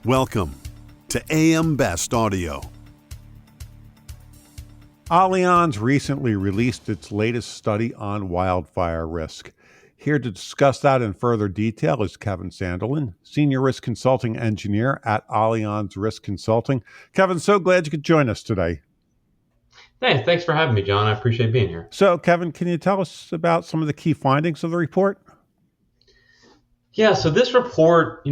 Welcome to AM Best Audio. Allianz recently released its latest study on wildfire risk. Here to discuss that in further detail is Kevin Sandelin, Senior Risk Consulting Engineer at Allianz Risk Consulting. Kevin, so glad you could join us today. Hey, thanks for having me, John. I appreciate being here. So, Kevin, can you tell us about some of the key findings of the report? Yeah, so this report,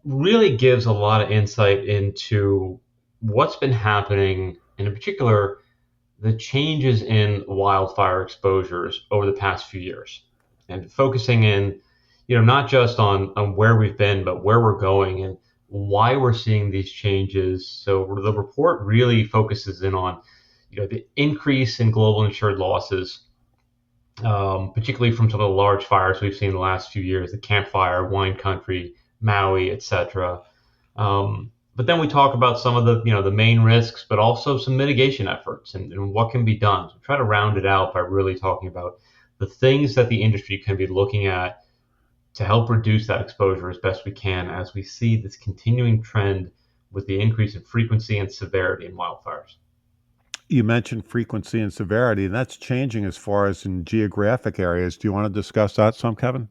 really gives a lot of insight into what's been happening, and in particular, the changes in wildfire exposures over the past few years, and focusing in, not just on where we've been, but where we're going and why we're seeing these changes. So the report really focuses in on, the increase in global insured losses, particularly from some of the large fires we've seen in the last few years, the Camp Fire, Wine Country, Maui, etc. But then we talk about some of the main risks, but also some mitigation efforts and what can be done. So try to round it out by really talking about the things that the industry can be looking at to help reduce that exposure as best we can as we see this continuing trend with the increase in frequency and severity in wildfires. You mentioned frequency and severity, and that's changing as far as in geographic areas. Do you want to discuss that some, Kevin?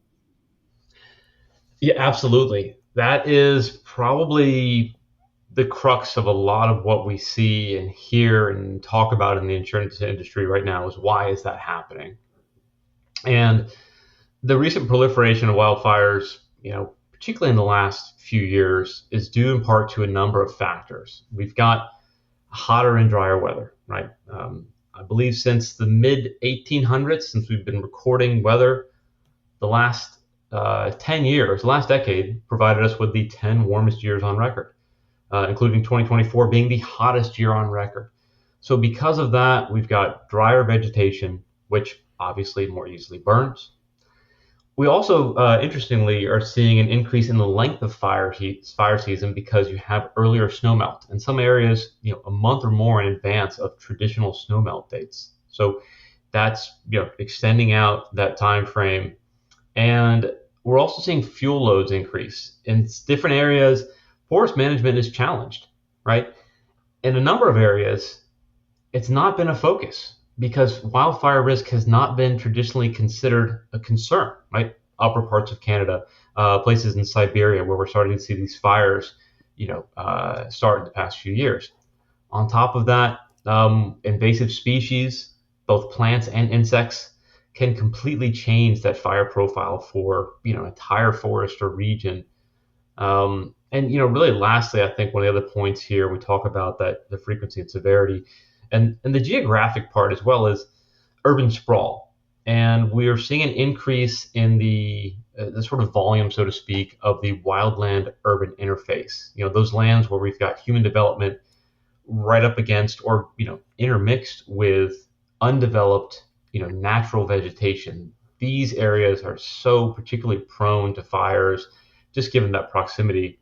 Yeah, absolutely. That is probably the crux of a lot of what we see and hear and talk about in the insurance industry right now is why is that happening? And the recent proliferation of wildfires, particularly in the last few years, is due in part to a number of factors. We've got hotter and drier weather, right? I believe since the mid 1800s, since we've been recording weather, the last 10 years, last decade, provided us with the 10 warmest years on record, including 2024 being the hottest year on record. So because of that, we've got drier vegetation, which obviously more easily burns. We also, interestingly, are seeing an increase in the length of fire season because you have earlier snowmelt. In some areas, a month or more in advance of traditional snowmelt dates. So that's extending out that time frame. And we're also seeing fuel loads increase. In different areas, forest management is challenged, right? In a number of areas, it's not been a focus because wildfire risk has not been traditionally considered a concern, right? Upper parts of Canada, places in Siberia where we're starting to see these fires, start in the past few years. On top of that, invasive species, both plants and insects, can completely change that fire profile for entire forest or region. And really lastly, I think one of the other points here we talk about that the frequency and severity and the geographic part as well as urban sprawl. And we are seeing an increase in the sort of volume, so to speak, of the wildland urban interface. Those lands where we've got human development right up against or intermixed with undeveloped natural vegetation. These areas are so particularly prone to fires, just given that proximity.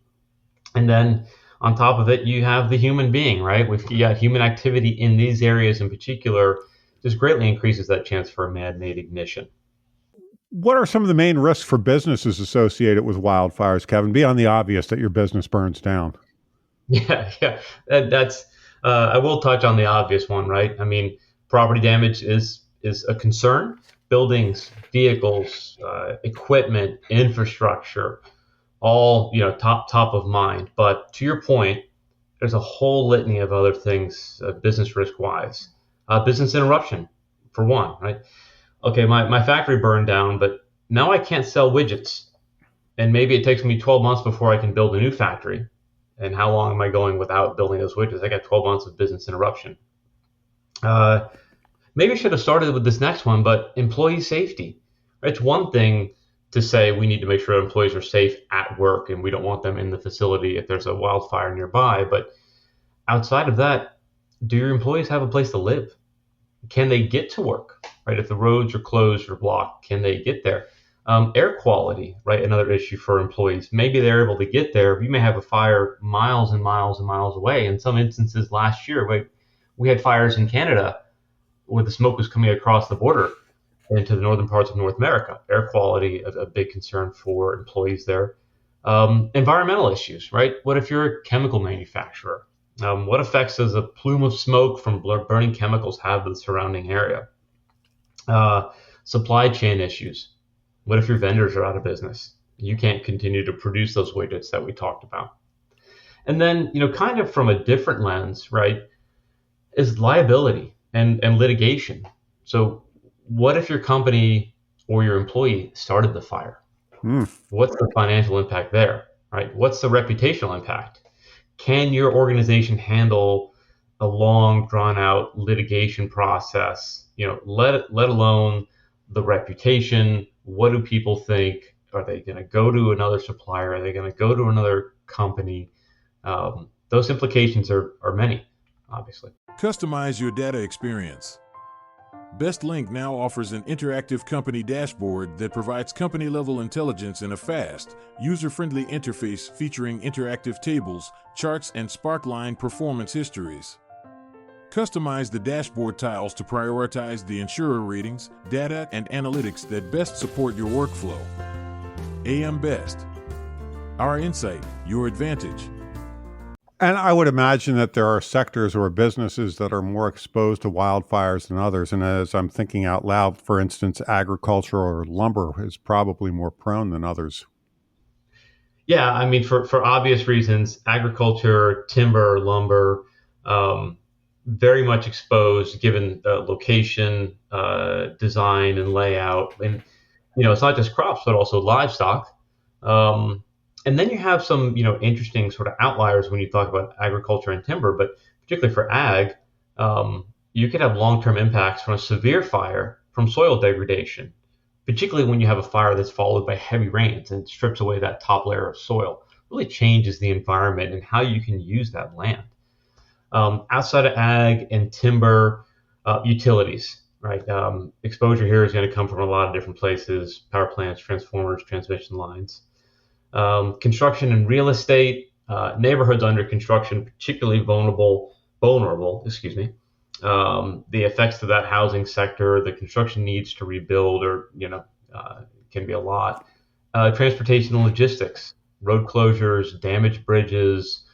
And then on top of it, you have the human being, right? We've got human activity in these areas in particular, just greatly increases that chance for a man-made ignition. What are some of the main risks for businesses associated with wildfires, Kevin, beyond the obvious that your business burns down? Yeah. That's I will touch on the obvious one, right? I mean, property damage is a concern. Buildings, vehicles, equipment, infrastructure, all top of mind. But to your point, there's a whole litany of other things, business risk wise. Business interruption, for one, right? Okay, my factory burned down, but now I can't sell widgets, and maybe it takes me 12 months before I can build a new factory. And how long am I going without building those widgets? I got 12 months of business interruption. Maybe I should have started with this next one, but employee safety. It's one thing to say we need to make sure employees are safe at work and we don't want them in the facility if there's a wildfire nearby. But outside of that, do your employees have a place to live? Can they get to work, right? If the roads are closed or blocked, can they get there? Air quality, right? Another issue for employees. Maybe they're able to get there. You may have a fire miles and miles and miles away. In some instances last year, we had fires in Canada where the smoke was coming across the border into the northern parts of North America. Air quality, a big concern for employees there. Environmental issues, right? What if you're a chemical manufacturer? What effects does a plume of smoke from burning chemicals have to the surrounding area? Supply chain issues. What if your vendors are out of business? You can't continue to produce those widgets that we talked about. And then, kind of from a different lens, right, is liability and litigation. So, what if your company or your employee started the fire? What's the financial impact there, right? What's the reputational impact? Can your organization handle a long, drawn-out litigation process? Let alone the reputation. What do people think? Are they going to go to another supplier? Are they going to go to another company? Those implications are many, obviously. Customize your data experience. BestLink now offers an interactive company dashboard that provides company-level intelligence in a fast, user-friendly interface featuring interactive tables, charts, and Sparkline performance histories. Customize the dashboard tiles to prioritize the insurer ratings, data, and analytics that best support your workflow. AM Best. Our insight, your advantage. And I would imagine that there are sectors or businesses that are more exposed to wildfires than others. And as I'm thinking out loud, for instance, agriculture or lumber is probably more prone than others. Yeah, I mean, for obvious reasons, agriculture, timber, lumber, very much exposed given location, design, and layout. And, it's not just crops, but also livestock. And then you have some, interesting sort of outliers when you talk about agriculture and timber, but particularly for ag, you could have long-term impacts from a severe fire from soil degradation, particularly when you have a fire that's followed by heavy rains and strips away that top layer of soil. It really changes the environment and how you can use that land. Outside of ag and timber, utilities, right? Exposure here is going to come from a lot of different places: power plants, transformers, transmission lines. Construction and real estate, neighborhoods under construction, particularly vulnerable, the effects to that housing sector, the construction needs to rebuild can be a lot. Transportation and logistics, road closures, damaged bridges,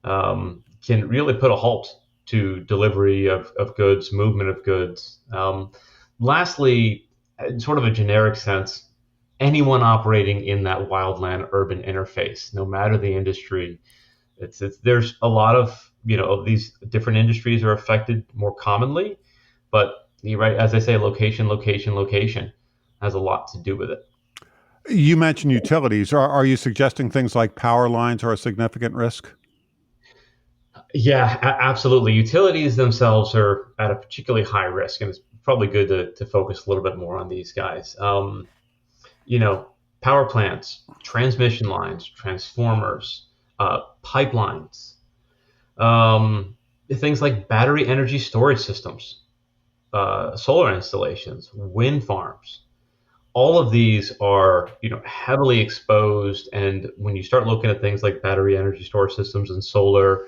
can really put a halt to delivery of goods, movement of goods. Lastly, in sort of a generic sense, anyone operating in that wildland urban interface, no matter the industry, there's a lot of these different industries are affected more commonly, but you're right, as I say, location has a lot to do with it. You mentioned utilities. Are you suggesting things like power lines are a significant risk? Yeah, absolutely. Utilities themselves are at a particularly high risk, and it's probably good to focus a little bit more on these guys. Power plants, transmission lines, transformers, pipelines, things like battery energy storage systems, solar installations, wind farms. All of these are, heavily exposed. And when you start looking at things like battery energy storage systems and solar,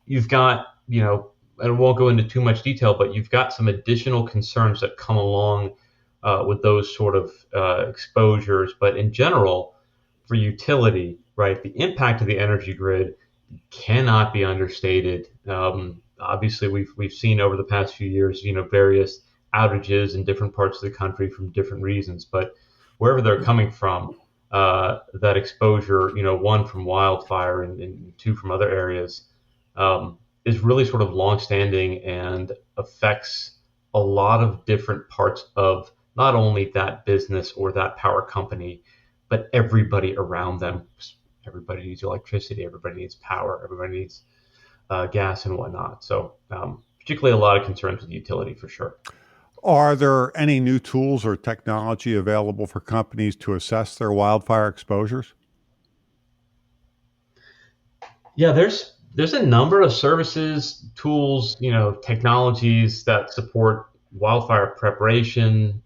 you've got, and I won't go into too much detail, but you've got some additional concerns that come along with those sort of exposures. But in general, for utility, right, the impact of the energy grid cannot be understated. Obviously, we've seen over the past few years, various outages in different parts of the country from different reasons. But wherever they're coming from, that exposure, one from wildfire and two from other areas, is really sort of longstanding and affects a lot of different parts of not only that business or that power company, but everybody around them. Everybody needs electricity, everybody needs power, everybody needs gas and whatnot. So particularly a lot of concerns with utility for sure. Are there any new tools or technology available for companies to assess their wildfire exposures? Yeah, there's a number of services, tools, technologies that support wildfire preparation,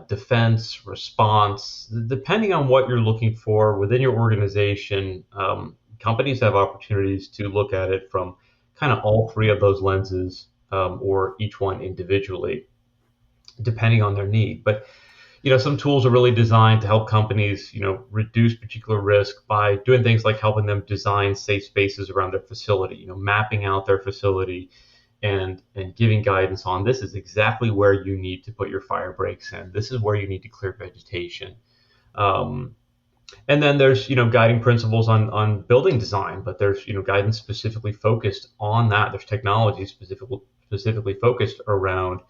defense, response. Depending on what you're looking for within your organization, companies have opportunities to look at it from kind of all three of those lenses, or each one individually, depending on their need. But some tools are really designed to help companies, reduce particular risk by doing things like helping them design safe spaces around their facility, mapping out their facility and giving guidance on this is exactly where you need to put your fire breaks in. This is where you need to clear vegetation. And then there's, guiding principles on building design, but there's, guidance specifically focused on that. There's technology specifically focused around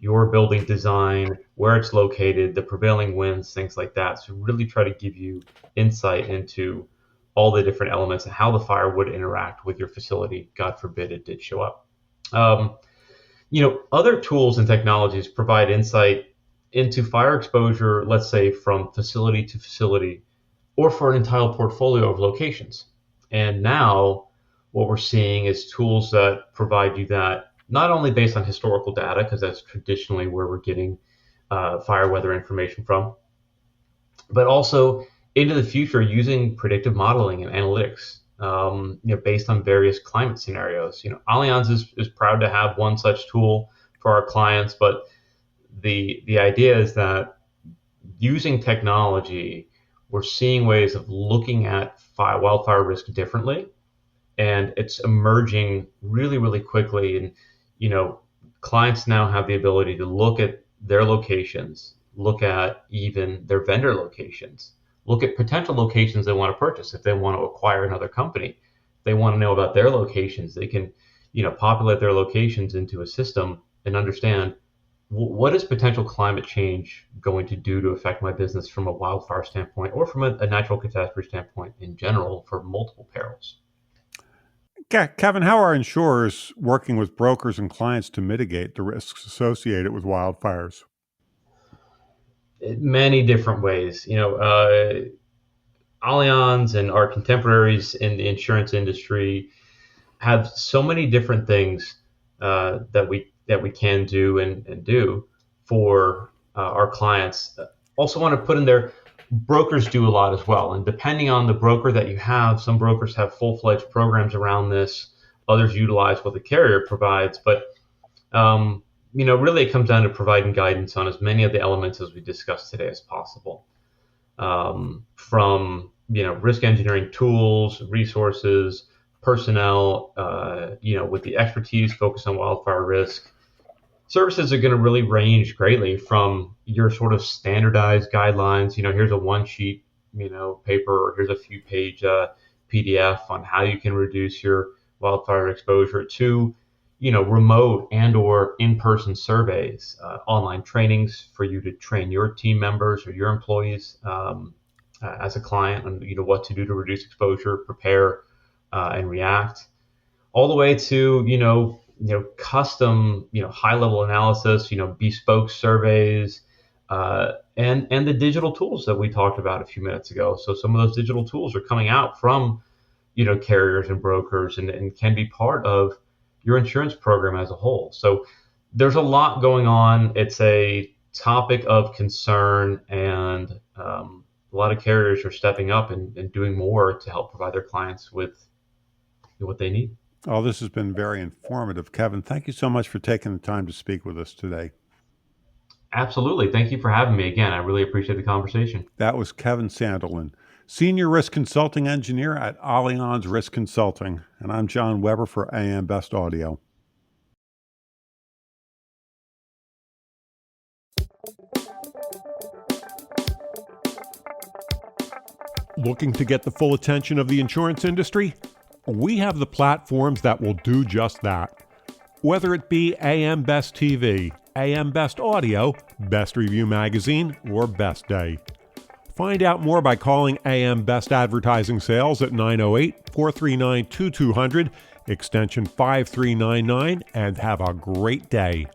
your building design, where it's located, the prevailing winds, things like that. So really try to give you insight into all the different elements and how the fire would interact with your facility. God forbid it did show up. Other tools and technologies provide insight into fire exposure, let's say from facility to facility, or for an entire portfolio of locations. And now what we're seeing is tools that provide you that not only based on historical data, because that's traditionally where we're getting fire weather information from, but also into the future using predictive modeling and analytics, based on various climate scenarios. Allianz is proud to have one such tool for our clients, but the idea is that using technology, we're seeing ways of looking at wildfire risk differently, and it's emerging really, really quickly. And clients now have the ability to look at their locations, look at even their vendor locations, look at potential locations they want to purchase. If they want to acquire another company, they want to know about their locations. They can, populate their locations into a system and understand what is potential climate change going to do to affect my business from a wildfire standpoint or from a natural catastrophe standpoint in general for multiple perils. Kevin, how are insurers working with brokers and clients to mitigate the risks associated with wildfires? Many different ways. Allianz and our contemporaries in the insurance industry have so many different things that we can do and do for our clients. Also want to put in there, brokers do a lot as well. And depending on the broker that you have, some brokers have full-fledged programs around this. Others utilize what the carrier provides. But, really it comes down to providing guidance on as many of the elements as we discussed today as possible. From, risk engineering tools, resources, personnel, with the expertise focused on wildfire risk. Services are going to really range greatly from your sort of standardized guidelines. Here's a one sheet, paper, or here's a few page PDF on how you can reduce your wildfire exposure to, remote and or in-person surveys, online trainings for you to train your team members or your employees as a client on, what to do to reduce exposure, prepare and react, all the way to, custom, high-level analysis, bespoke surveys, and the digital tools that we talked about a few minutes ago. So some of those digital tools are coming out from, carriers and brokers and can be part of your insurance program as a whole. So there's a lot going on. It's a topic of concern, and a lot of carriers are stepping up and doing more to help provide their clients with what they need. Oh, this has been very informative. Kevin, thank you so much for taking the time to speak with us today. Absolutely. Thank you for having me again. I really appreciate the conversation. That was Kevin Sandelin, Senior Risk Consulting Engineer at Allianz Risk Consulting. And I'm John Weber for AM Best Audio. Looking to get the full attention of the insurance industry? We have the platforms that will do just that. Whether it be AM Best TV, AM Best Audio, Best Review Magazine, or Best Day. Find out more by calling AM Best Advertising Sales at 908-439-2200, extension 5399, and have a great day.